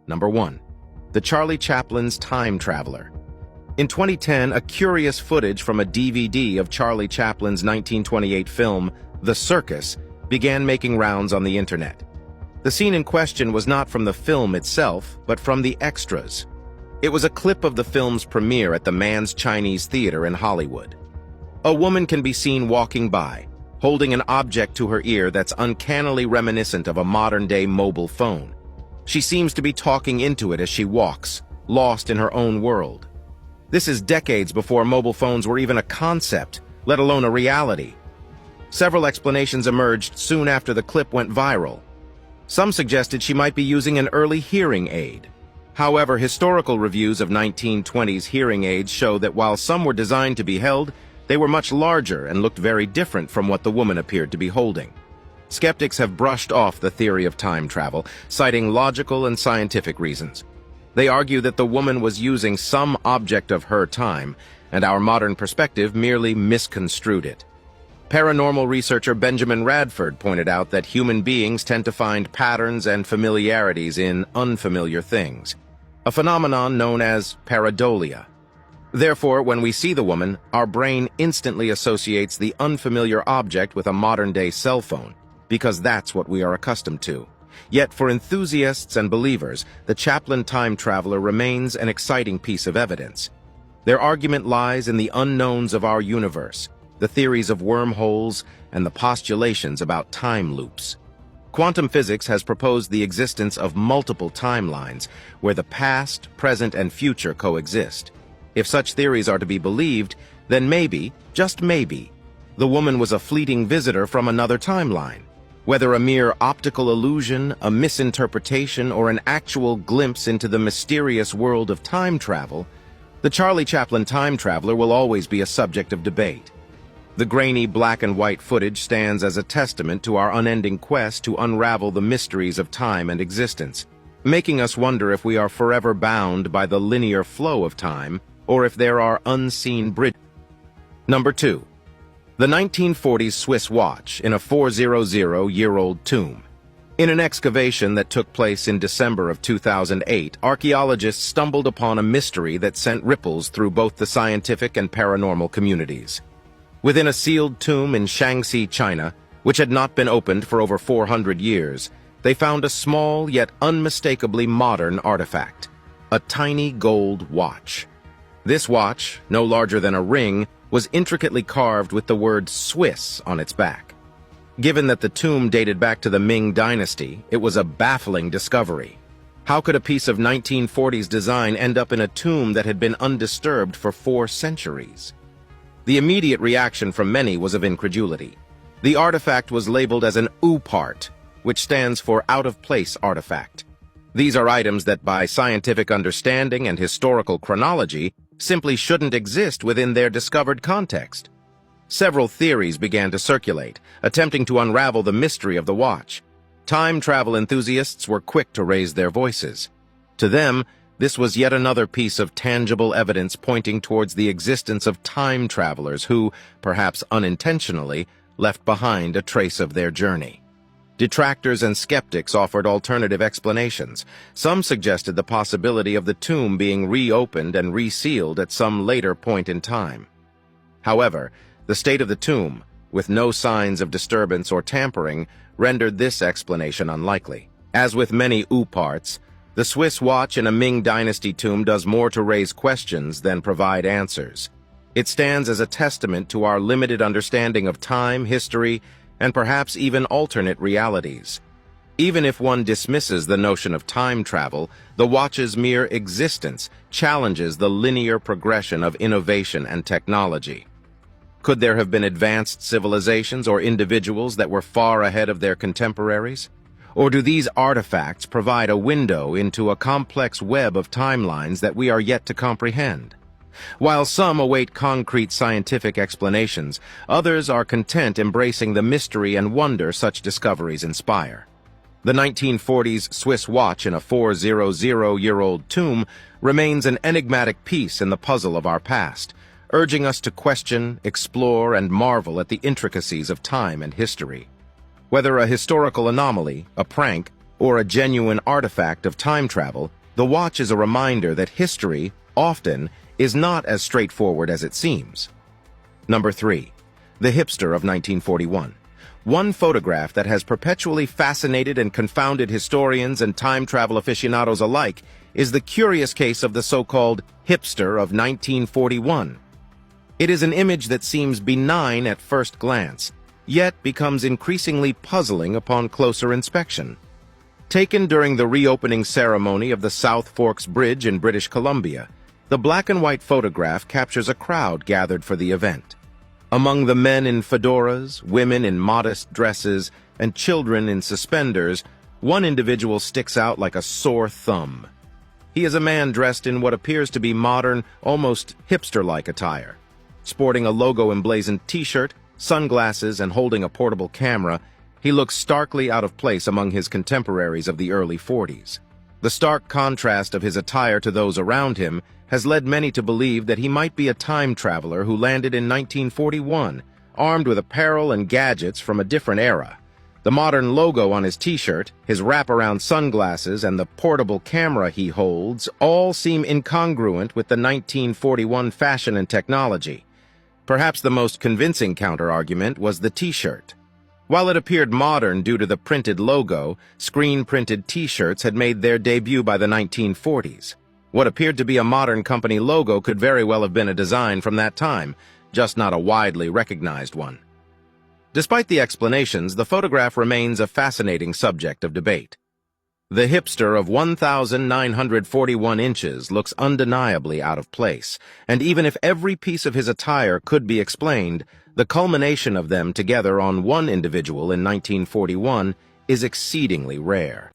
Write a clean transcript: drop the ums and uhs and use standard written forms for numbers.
Number 1. The Charlie Chaplin's Time Traveler. In 2010, a curious footage from a DVD of Charlie Chaplin's 1928 film, The Circus, began making rounds on the internet. The scene in question was not from the film itself, but from the extras. It was a clip of the film's premiere at the Mann's Chinese Theater in Hollywood. A woman can be seen walking by, holding an object to her ear that's uncannily reminiscent of a modern-day mobile phone. She seems to be talking into it as she walks, lost in her own world. This is decades before mobile phones were even a concept, let alone a reality. Several explanations emerged soon after the clip went viral. Some suggested she might be using an early hearing aid. However, historical reviews of 1920s hearing aids show that while some were designed to be held, they were much larger and looked very different from what the woman appeared to be holding. Skeptics have brushed off the theory of time travel, citing logical and scientific reasons. They argue that the woman was using some object of her time, and our modern perspective merely misconstrued it. Paranormal researcher Benjamin Radford pointed out that human beings tend to find patterns and familiarities in unfamiliar things, a phenomenon known as pareidolia. Therefore, when we see the woman, our brain instantly associates the unfamiliar object with a modern-day cell phone, because that's what we are accustomed to. Yet for enthusiasts and believers, the Chaplin time traveler remains an exciting piece of evidence. Their argument lies in the unknowns of our universe, the theories of wormholes, and the postulations about time loops. Quantum physics has proposed the existence of multiple timelines where the past, present, and future coexist. If such theories are to be believed, then maybe, just maybe, the woman was a fleeting visitor from another timeline. Whether a mere optical illusion, a misinterpretation, or an actual glimpse into the mysterious world of time travel, the Charlie Chaplin time traveler will always be a subject of debate. The grainy black and white footage stands as a testament to our unending quest to unravel the mysteries of time and existence, making us wonder if we are forever bound by the linear flow of time, or if there are unseen bridges. Number 2. The 1940s Swiss watch in a 400-year-old tomb. In an excavation that took place in December of 2008, archaeologists stumbled upon a mystery that sent ripples through both the scientific and paranormal communities. Within a sealed tomb in Shaanxi, China, which had not been opened for over 400 years, they found a small yet unmistakably modern artifact, a tiny gold watch. This watch, no larger than a ring, was intricately carved with the word Swiss on its back. Given that the tomb dated back to the Ming Dynasty, it was a baffling discovery. How could a piece of 1940s design end up in a tomb that had been undisturbed for 4 centuries? The immediate reaction from many was of incredulity. The artifact was labeled as an OOPArt, which stands for out-of-place artifact. These are items that, by scientific understanding and historical chronology, simply shouldn't exist within their discovered context. Several theories began to circulate, attempting to unravel the mystery of the watch. Time travel enthusiasts were quick to raise their voices. To them, this was yet another piece of tangible evidence pointing towards the existence of time travelers who, perhaps unintentionally, left behind a trace of their journey. Detractors and skeptics offered alternative explanations. Some suggested the possibility of the tomb being reopened and resealed at some later point in time. However, the state of the tomb, with no signs of disturbance or tampering, rendered this explanation unlikely. As with many OOPArts, the Swiss watch in a Ming Dynasty tomb does more to raise questions than provide answers. It stands as a testament to our limited understanding of time, history, and perhaps even alternate realities. Even if one dismisses the notion of time travel, the watch's mere existence challenges the linear progression of innovation and technology. Could there have been advanced civilizations or individuals that were far ahead of their contemporaries? Or do these artifacts provide a window into a complex web of timelines that we are yet to comprehend? While some await concrete scientific explanations, others are content embracing the mystery and wonder such discoveries inspire. The 1940s Swiss watch in a 400-year-old tomb remains an enigmatic piece in the puzzle of our past, urging us to question, explore, and marvel at the intricacies of time and history. Whether a historical anomaly, a prank, or a genuine artifact of time travel, the watch is a reminder that history, often, is not as straightforward as it seems. Number 3. The Hipster of 1941. One photograph that has perpetually fascinated and confounded historians and time travel aficionados alike is the curious case of the so-called hipster of 1941. It is an image that seems benign at first glance, yet becomes increasingly puzzling upon closer inspection. Taken during the reopening ceremony of the South Forks Bridge in British Columbia, the black-and-white photograph captures a crowd gathered for the event. Among the men in fedoras, women in modest dresses, and children in suspenders, one individual sticks out like a sore thumb. He is a man dressed in what appears to be modern, almost hipster-like attire. Sporting a logo-emblazoned t-shirt, sunglasses, and holding a portable camera, he looks starkly out of place among his contemporaries of the early 40s. The stark contrast of his attire to those around him has led many to believe that he might be a time traveler who landed in 1941, armed with apparel and gadgets from a different era. The modern logo on his t-shirt, his wraparound sunglasses, and the portable camera he holds all seem incongruent with the 1941 fashion and technology. Perhaps the most convincing counter-argument was the t-shirt. While it appeared modern due to the printed logo, screen-printed t-shirts had made their debut by the 1940s. What appeared to be a modern company logo could very well have been a design from that time, just not a widely recognized one. Despite the explanations, the photograph remains a fascinating subject of debate. The hipster of 1,941 inches looks undeniably out of place, and even if every piece of his attire could be explained, the culmination of them together on one individual in 1941 is exceedingly rare.